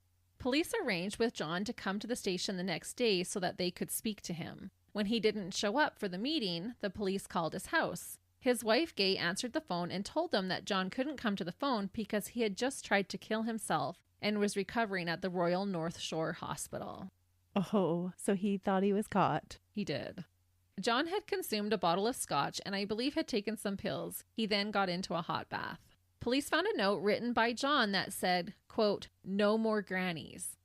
Police arranged with John to come to the station the next day so that they could speak to him. When he didn't show up for the meeting, the police called his house. His wife, Gay, answered the phone and told them that John couldn't come to the phone because he had just tried to kill himself and was recovering at the Royal North Shore Hospital. Oh, so he thought he was caught. He did. John had consumed a bottle of scotch and I believe had taken some pills. He then got into a hot bath. Police found a note written by John that said, quote, "No more grannies."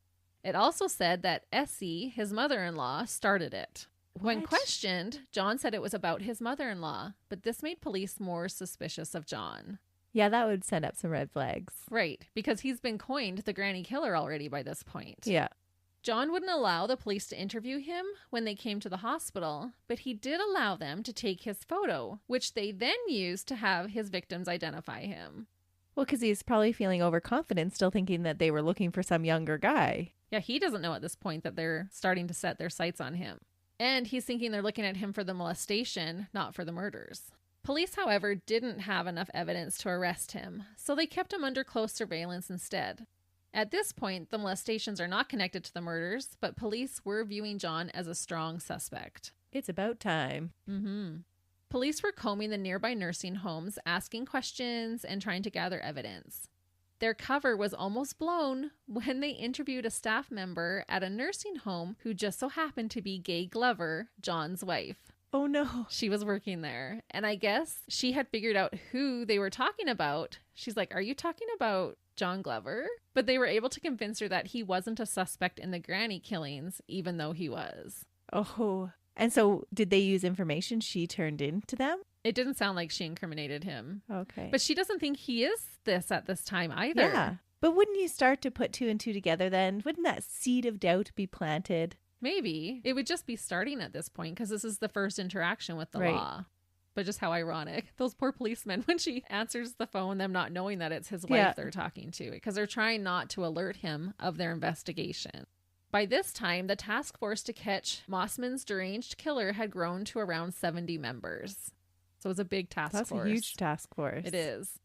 It also said that Essie, his mother-in-law, started it. When questioned, John said it was about his mother-in-law, but this made police more suspicious of John. Yeah, that would send up some red flags. Right, because he's been coined the granny killer already by this point. Yeah. John wouldn't allow the police to interview him when they came to the hospital, but he did allow them to take his photo, which they then used to have his victims identify him. Well, because he's probably feeling overconfident, still thinking that they were looking for some younger guy. Yeah, he doesn't know at this point that they're starting to set their sights on him. And he's thinking they're looking at him for the molestation, not for the murders. Police, however, didn't have enough evidence to arrest him, so they kept him under close surveillance instead. At this point, the molestations are not connected to the murders, but police were viewing John as a strong suspect. It's about time. Police were combing the nearby nursing homes, asking questions and trying to gather evidence. Their cover was almost blown when they interviewed a staff member at a nursing home who just so happened to be Gay Glover, John's wife. Oh no. She was working there, and I guess she had figured out who they were talking about. She's like, "Are you talking about John Glover?" But they were able to convince her that he wasn't a suspect in the granny killings, even though he was. Oh. And so did they use information she turned in to them? It didn't sound like she incriminated him. Okay. But she doesn't think he is this at this time either. Yeah. But wouldn't you start to put 2 and 2 together then? Wouldn't that seed of doubt be planted? Maybe. It would just be starting at this point because this is the first interaction with the Right. law. but just how ironic. Those poor policemen, when she answers the phone, them not knowing that it's his wife Yeah. they're talking to, because they're trying not to alert him of their investigation. By this time, the task force to catch Mossman's deranged killer had grown to around 70 members. So it was a big task force. That's a huge task force. It is.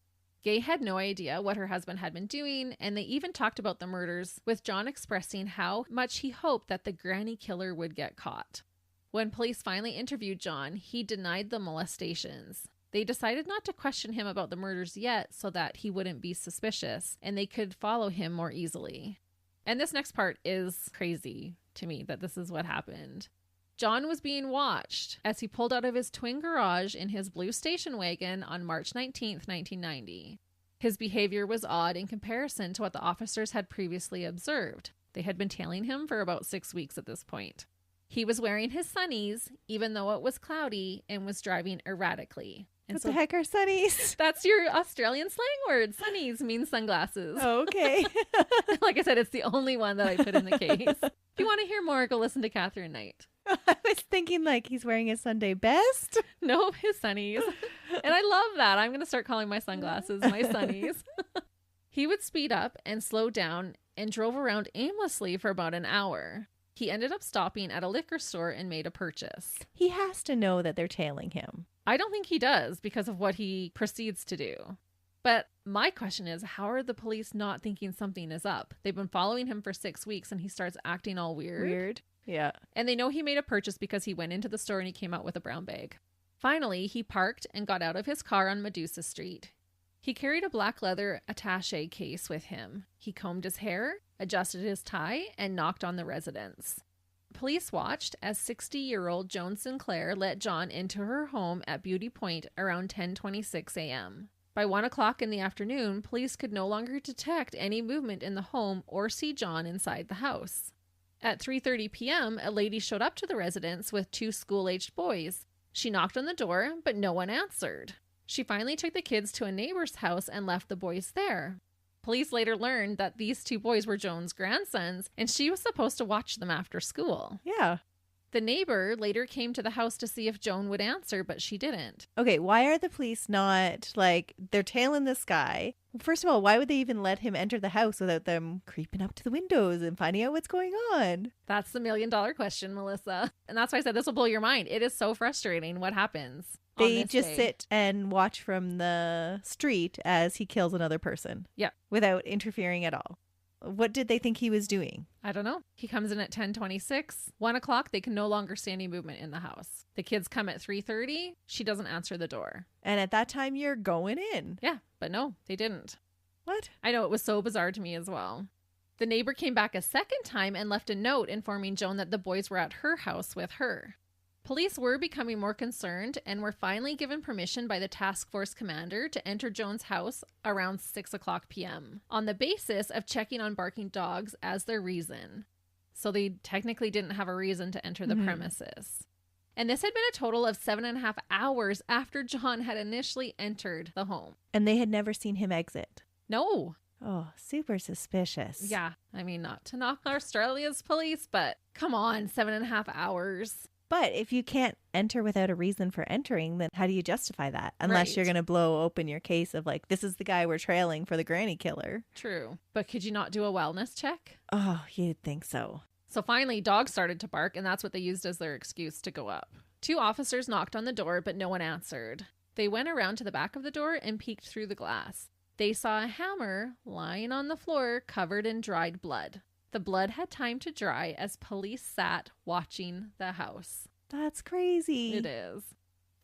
Gay had no idea what her husband had been doing, and they even talked about the murders, with John expressing how much he hoped that the granny killer would get caught. When police finally interviewed John, he denied the molestations. They decided not to question him about the murders yet so that he wouldn't be suspicious and they could follow him more easily. And this next part is crazy to me, that this is what happened. John was being watched as he pulled out of his twin garage in his blue station wagon on March 19th, 1990. His behavior was odd in comparison to what the officers had previously observed. They had been tailing him for about 6 weeks at this point. He was wearing his sunnies, even though it was cloudy, and was driving erratically. And What the heck are sunnies? That's your Australian slang word. Sunnies means sunglasses. Oh, okay. Like I said, it's the only one that I put in the case. If you want to hear more, go listen to Catherine Knight. I was thinking like he's wearing his Sunday best. No, his sunnies. And I love that. I'm going to start calling my sunglasses my sunnies. He would speed up and slow down and drove around aimlessly for about an hour. He ended up stopping at a liquor store and made a purchase. He has to know that they're tailing him. I don't think he does because of what he proceeds to do. But my question is, how are the police not thinking something is up? They've been following him for 6 weeks and he starts acting all weird. Yeah. And they know he made a purchase because he went into the store and he came out with a brown bag. Finally, he parked and got out of his car on Medusa Street. He carried a black leather attaché case with him. He combed his hair, adjusted his tie, and knocked on the residence. Police watched as 60-year-old Joan Sinclair let John into her home at Beauty Point around 10:26 a.m. By 1 o'clock in the afternoon, police could no longer detect any movement in the home or see John inside the house. At 3:30 p.m., a lady showed up to the residence with 2 school-aged boys. She knocked on the door, but no one answered. She finally took the kids to a neighbor's house and left the boys there. Police later learned that these 2 boys were Joan's grandsons, and she was supposed to watch them after school. Yeah. The neighbor later came to the house to see if Joan would answer, but she didn't. Okay, why are the police not, like, they're tailing this guy? First of all, why would they even let him enter the house without them creeping up to the windows and finding out what's going on? That's the million-dollar question, Melissa. And that's why I said this will blow your mind. It is so frustrating what happens. They just sit and watch from the street as he kills another person. Yeah. Without interfering at all. What did they think he was doing? I don't know. He comes in at 10:26. 1 o'clock, they can no longer see any movement in the house. The kids come at 3:30. She doesn't answer the door. And at that time, you're going in. Yeah, but no, they didn't. What? I know, it was so bizarre to me as well. The neighbor came back a second time and left a note informing Joan that the boys were at her house with her. Police were becoming more concerned and were finally given permission by the task force commander to enter Joan's house around 6 o'clock p.m. on the basis of checking on barking dogs as their reason. So they technically didn't have a reason to enter the premises. And this had been a total of 7.5 hours after John had initially entered the home. And they had never seen him exit. No. Oh, super suspicious. Yeah. I mean, not to knock Australia's police, but come on, 7.5 hours. But if you can't enter without a reason for entering, then how do you justify that? Unless Right. you're going to blow open your case of like, this is the guy we're trailing for the granny killer. True. But could you not do a wellness check? Oh, you'd think so. So finally, dogs started to bark, and that's what they used as their excuse to go up. 2 officers knocked on the door, but no one answered. They went around to the back of the door and peeked through the glass. They saw a hammer lying on the floor covered in dried blood. The blood had time to dry as police sat watching the house. That's crazy. It is.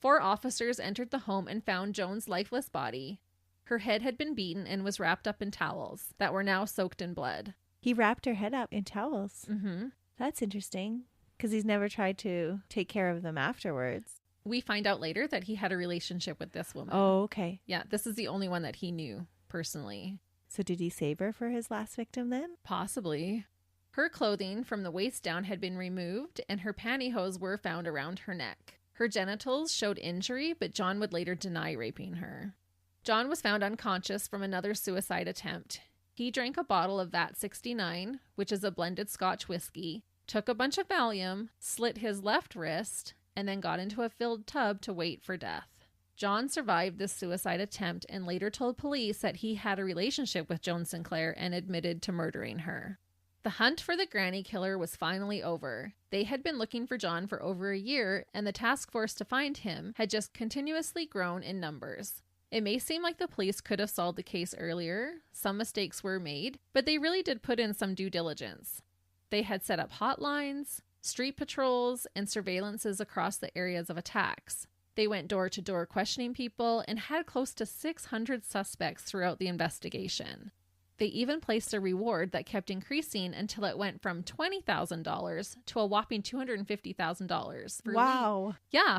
4 officers entered the home and found Joan's lifeless body. Her head had been beaten and was wrapped up in towels that were now soaked in blood. He wrapped her head up in towels. Mm-hmm. That's interesting because he's never tried to take care of them afterwards. We find out later that he had a relationship with this woman. Oh, okay. Yeah, this is the only one that he knew personally. So did he save her for his last victim then? Possibly. Her clothing from the waist down had been removed and her pantyhose were found around her neck. Her genitals showed injury, but John would later deny raping her. John was found unconscious from another suicide attempt. He drank a bottle of Vat 69, which is a blended Scotch whiskey, took a bunch of Valium, slit his left wrist, and then got into a filled tub to wait for death. John survived this suicide attempt and later told police that he had a relationship with Joan Sinclair and admitted to murdering her. The hunt for the granny killer was finally over. They had been looking for John for over a year, and the task force to find him had just continuously grown in numbers. It may seem like the police could have solved the case earlier, some mistakes were made, but they really did put in some due diligence. They had set up hotlines, street patrols, and surveillances across the areas of attacks. They went door to door questioning people and had close to 600 suspects throughout the investigation. They even placed a reward that kept increasing until it went from $20,000 to a whopping $250,000. Wow.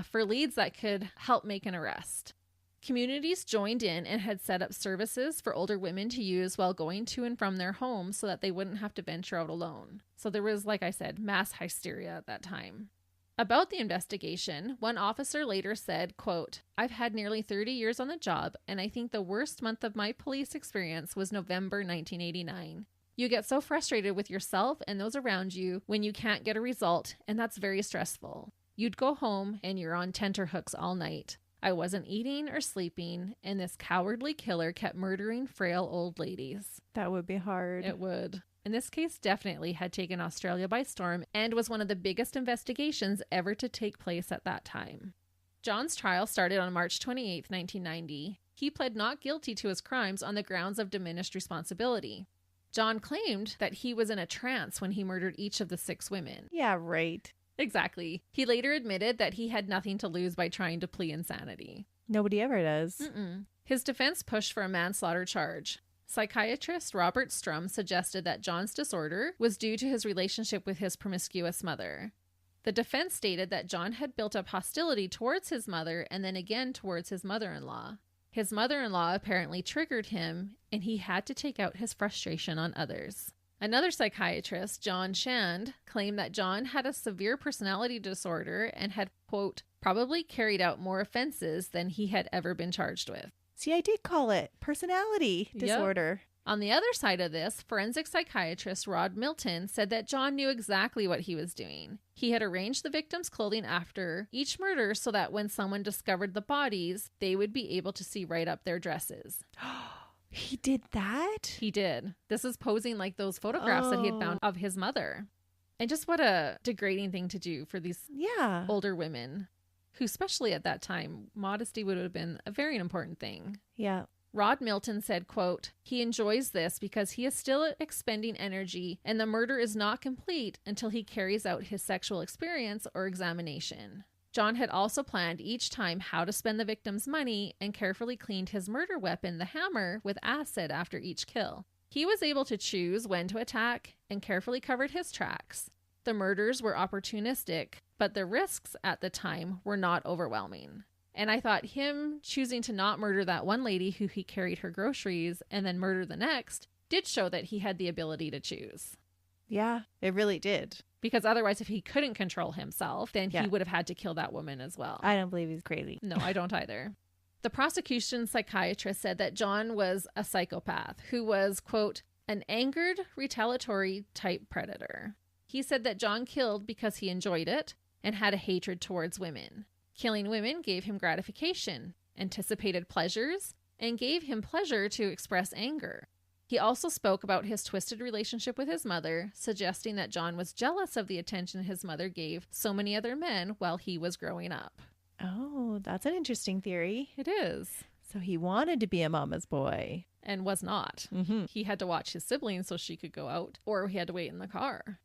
For leads that could help make an arrest. Communities joined in and had set up services for older women to use while going to and from their homes so that they wouldn't have to venture out alone. So there was, like I said, mass hysteria at that time. About the investigation, one officer later said, quote, "I've had nearly 30 years on the job, and I think the worst month of my police experience was November 1989. You get so frustrated with yourself and those around you when you can't get a result, and that's very stressful. You'd go home and you're on tenterhooks all night. I wasn't eating or sleeping, and this cowardly killer kept murdering frail old ladies." That would be hard. It would. And this case definitely had taken Australia by storm and was one of the biggest investigations ever to take place at that time. John's trial started on March 28, 1990. He pled not guilty to his crimes on the grounds of diminished responsibility. John claimed that he was in a trance when he murdered each of the 6 women. Yeah, right. Exactly. He later admitted that he had nothing to lose by trying to plead insanity. Nobody ever does. His defense pushed for a manslaughter charge. Psychiatrist Robert Strum suggested that John's disorder was due to his relationship with his promiscuous mother. The defense stated that John had built up hostility towards his mother and then again towards his mother-in-law. His mother-in-law apparently triggered him, and he had to take out his frustration on others. Another psychiatrist, John Shand, claimed that John had a severe personality disorder and had, quote, probably carried out more offenses than he had ever been charged with. See, I did call it personality disorder. Yep. On the other side of this, forensic psychiatrist Rod Milton said that John knew exactly what he was doing. He had arranged the victim's clothing after each murder so that when someone discovered the bodies, they would be able to see right up their dresses. He did that? He did. This is posing like those photographs that he had found of his mother. And just what a degrading thing to do for these older women, who especially at that time, modesty would have been a very important thing. Yeah. Rod Milton said, quote, "He enjoys this because he is still expending energy and the murder is not complete until he carries out his sexual experience or examination." John had also planned each time how to spend the victim's money and carefully cleaned his murder weapon, the hammer, with acid after each kill. He was able to choose when to attack and carefully covered his tracks. The murders were opportunistic, but the risks at the time were not overwhelming. And I thought him choosing to not murder that one lady who he carried her groceries and then murder the next did show that he had the ability to choose. Yeah, it really did. Because otherwise, if he couldn't control himself, then he would have had to kill that woman as well. I don't believe he's crazy. No, I don't either. The prosecution psychiatrist said that John was a psychopath who was, quote, an angered, retaliatory type predator. He said that John killed because he enjoyed it and had a hatred towards women. Killing women gave him gratification, anticipated pleasures, and gave him pleasure to express anger. He also spoke about his twisted relationship with his mother, suggesting that John was jealous of the attention his mother gave so many other men while he was growing up. Oh, that's an interesting theory. It is. So he wanted to be a mama's boy. And was not. He had to watch his siblings so she could go out, or he had to wait in the car.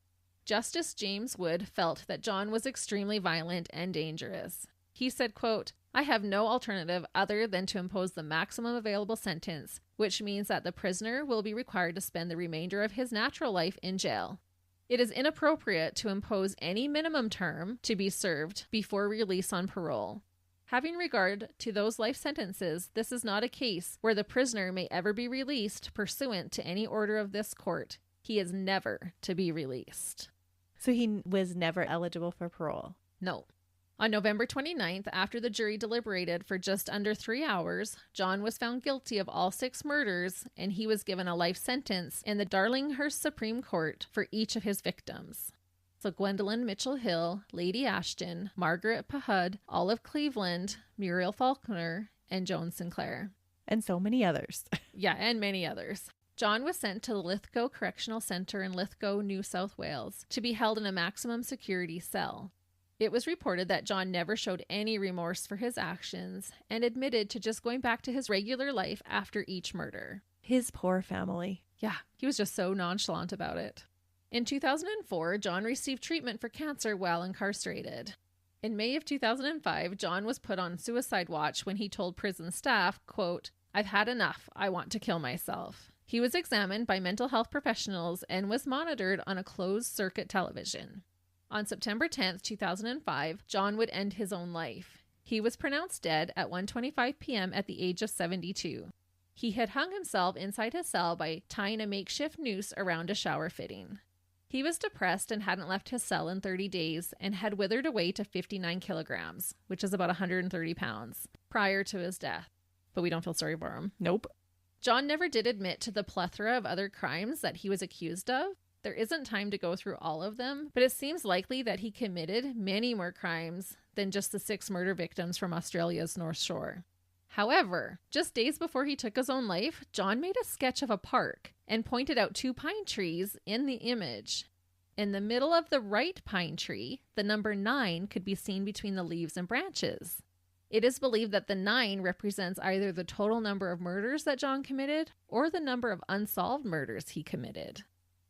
Justice James Wood felt that John was extremely violent and dangerous. He said, quote, "I have no alternative other than to impose the maximum available sentence, which means that the prisoner will be required to spend the remainder of his natural life in jail. It is inappropriate to impose any minimum term to be served before release on parole. Having regard to those life sentences, this is not a case where the prisoner may ever be released pursuant to any order of this court. He is never to be released." So he was never eligible for parole? No. On November 29th, after the jury deliberated for just under 3 hours, John was found guilty of all 6 murders, and he was given a life sentence in the Darlinghurst Supreme Court for each of his victims. So Gwendolyn Mitchell Hill, Lady Ashton, Margaret Pahud, Olive Cleveland, Muriel Faulkner, and Joan Sinclair. And so many others. Yeah, and many others. John was sent to the Lithgow Correctional Centre in Lithgow, New South Wales, to be held in a maximum security cell. It was reported that John never showed any remorse for his actions and admitted to just going back to his regular life after each murder. His poor family. Yeah, he was just so nonchalant about it. In 2004, John received treatment for cancer while incarcerated. In May of 2005, John was put on suicide watch when he told prison staff, quote, "I've had enough. I want to kill myself." He was examined by mental health professionals and was monitored on a closed-circuit television. On September 10th, 2005, John would end his own life. He was pronounced dead at 1:25 p.m. at the age of 72. He had hung himself inside his cell by tying a makeshift noose around a shower fitting. He was depressed and hadn't left his cell in 30 days and had withered away to 59 kilograms, which is about 130 pounds, prior to his death. But we don't feel sorry for him. Nope. John never did admit to the plethora of other crimes that he was accused of. There isn't time to go through all of them, but it seems likely that he committed many more crimes than just the 6 murder victims from Australia's North Shore. However, just days before he took his own life, John made a sketch of a park and pointed out 2 pine trees in the image. In the middle of the right pine tree, the number 9 could be seen between the leaves and branches. It is believed that the 9 represents either the total number of murders that John committed or the number of unsolved murders he committed.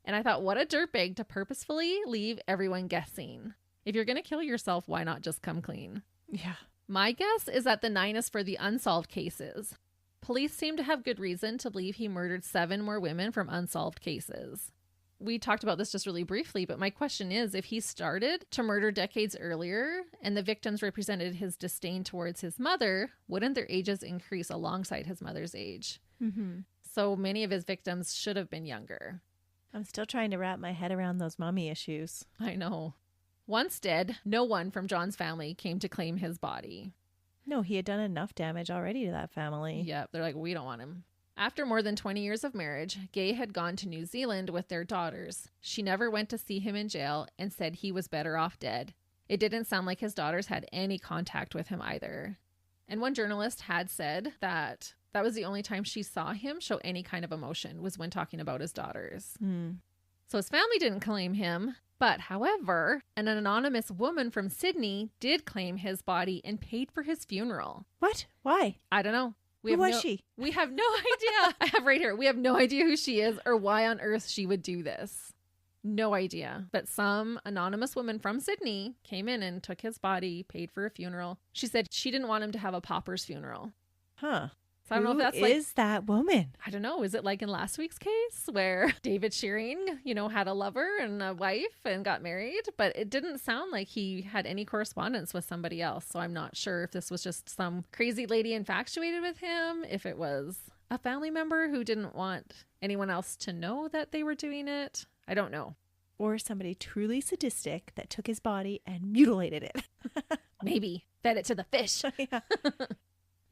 And I thought, what a dirtbag to purposefully leave everyone guessing. If you're going to kill yourself, why not just come clean? Yeah. My guess is that the 9 is for the unsolved cases. Police seem to have good reason to believe he murdered 7 more women from unsolved cases. We talked about this just really briefly, but my question is, if he started to murder decades earlier and the victims represented his disdain towards his mother, wouldn't their ages increase alongside his mother's age? Mm-hmm. So many of his victims should have been younger. I'm still trying to wrap my head around those mommy issues. I know. Once dead, no one from John's family came to claim his body. No, he had done enough damage already to that family. Yep, they're like, we don't want him. After more than 20 years of marriage, Gay had gone to New Zealand with their daughters. She never went to see him in jail and said he was better off dead. It didn't sound like his daughters had any contact with him either. And one journalist had said that was the only time she saw him show any kind of emotion, was when talking about his daughters. So his family didn't claim him. But, however, an anonymous woman from Sydney did claim his body and paid for his funeral. What? Why? I don't know. Who was she? We have no idea. I have right here. We have no idea who she is or why on earth she would do this. No idea. But some anonymous woman from Sydney came in and took his body, paid for a funeral. She said she didn't want him to have a pauper's funeral. Huh. So I don't know if that's Who is that woman? I don't know. Is it like in last week's case where David Shearing, had a lover and a wife and got married? But it didn't sound like he had any correspondence with somebody else. So I'm not sure if this was just some crazy lady infatuated with him, if it was a family member who didn't want anyone else to know that they were doing it. I don't know. Or somebody truly sadistic that took his body and mutilated it. Maybe. Fed it to the fish. Yeah.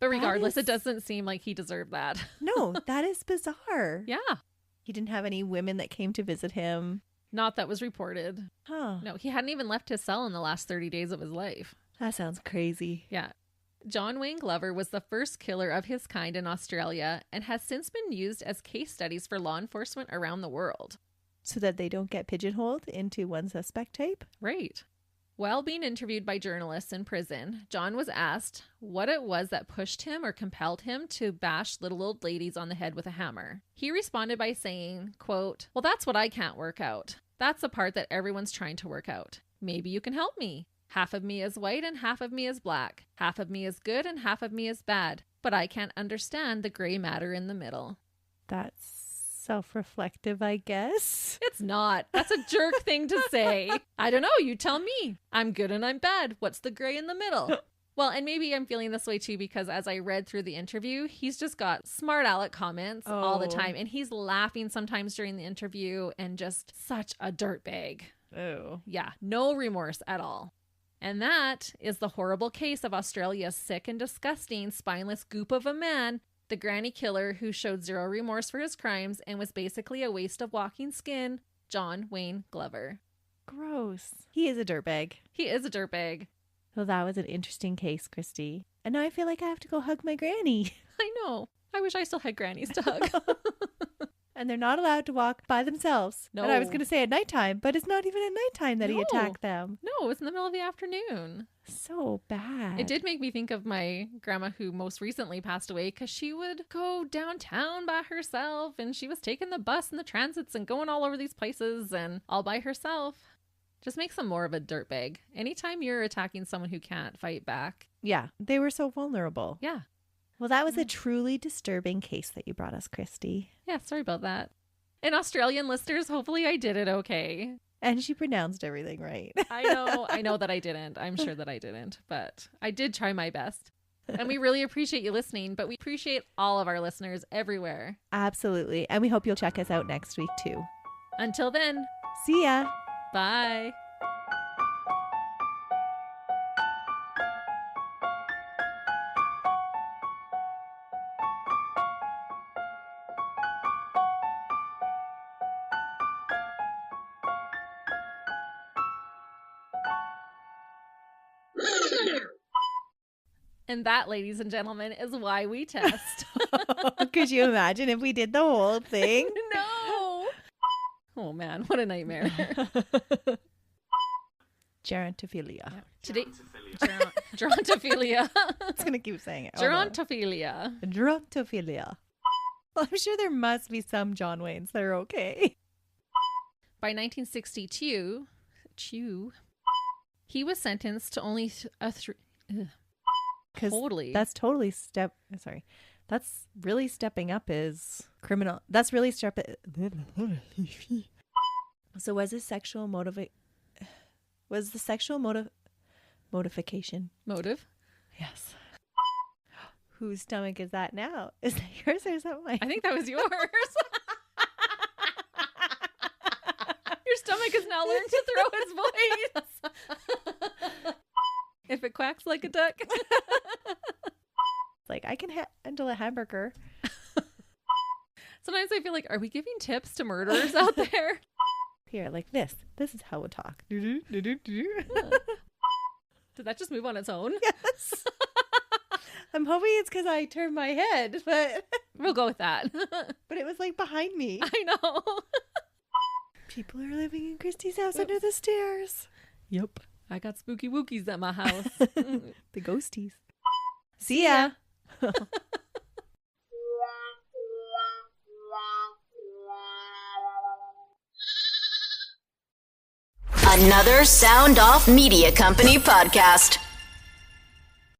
But regardless, it doesn't seem like he deserved that. No, that is bizarre. Yeah. He didn't have any women that came to visit him. Not that was reported. Huh. No, he hadn't even left his cell in the last 30 days of his life. That sounds crazy. Yeah. John Wayne Glover was the first killer of his kind in Australia and has since been used as case studies for law enforcement around the world. So that they don't get pigeonholed into one suspect type? Right. While being interviewed by journalists in prison, John was asked what it was that pushed him or compelled him to bash little old ladies on the head with a hammer. He responded by saying, quote, "Well, that's what I can't work out. That's the part that everyone's trying to work out. Maybe you can help me. Half of me is white and half of me is black. Half of me is good and half of me is bad. But I can't understand the gray matter in the middle." That's self-reflective, I guess. It's not. That's a jerk thing to say. I don't know. You tell me. I'm good and I'm bad. What's the gray in the middle? Well, and maybe I'm feeling this way too because as I read through the interview, he's just got smart aleck comments all the time. And he's laughing sometimes during the interview and just such a dirtbag. Oh. Yeah, no remorse at all. And that is the horrible case of Australia's sick and disgusting spineless goop of a man, the granny killer who showed zero remorse for his crimes and was basically a waste of walking skin, John Wayne Glover. Gross. He is a dirtbag. He is a dirtbag. Well, that was an interesting case, Christy. And now I feel like I have to go hug my granny. I know. I wish I still had grannies to hug. And they're not allowed to walk by themselves. No. And I was going to say at nighttime, but it's not even at nighttime that he attacked them. No, it was in the middle of the afternoon. So bad. It did make me think of my grandma who most recently passed away, because she would go downtown by herself and she was taking the bus and the transits and going all over these places and all by herself. Just makes them more of a dirtbag. Anytime you're attacking someone who can't fight back. Yeah, they were so vulnerable. Yeah. Well, that was a truly disturbing case that you brought us, Christy. Yeah, sorry about that. And Australian listeners, hopefully I did it okay. And she pronounced everything right. I know that I didn't. I'm sure that I didn't, but I did try my best. And we really appreciate you listening, but we appreciate all of our listeners everywhere. Absolutely. And we hope you'll check us out next week too. Until then, see ya. Bye. And that, ladies and gentlemen, is why we test. Could you imagine if we did the whole thing? No. Oh, man. What a nightmare. Gerontophilia. Yeah. Today, gerontophilia. I'm going to keep saying it. Gerontophilia. Gerontophilia. Well, I'm sure there must be some John Waynes that are okay. By 1962, he was sentenced to only totally. That's really stepping up his criminal. That's really So was his sexual motivation? Motive? Yes. Whose stomach is that now? Is that yours or is that mine? I think that was yours. Your stomach has now learned to throw its voice. If it quacks like a duck. Like, I can handle a hamburger. Sometimes I feel like, are we giving tips to murderers out there? Here, like this. This is how we talk. Did that just move on its own? Yes. I'm hoping it's because I turned my head, but we'll go with that. But it was like behind me. I know. People are living in Christy's house under the stairs. Yep. I got spooky wookies at my house. The ghosties. See ya. Another Sound Off Media Company podcast.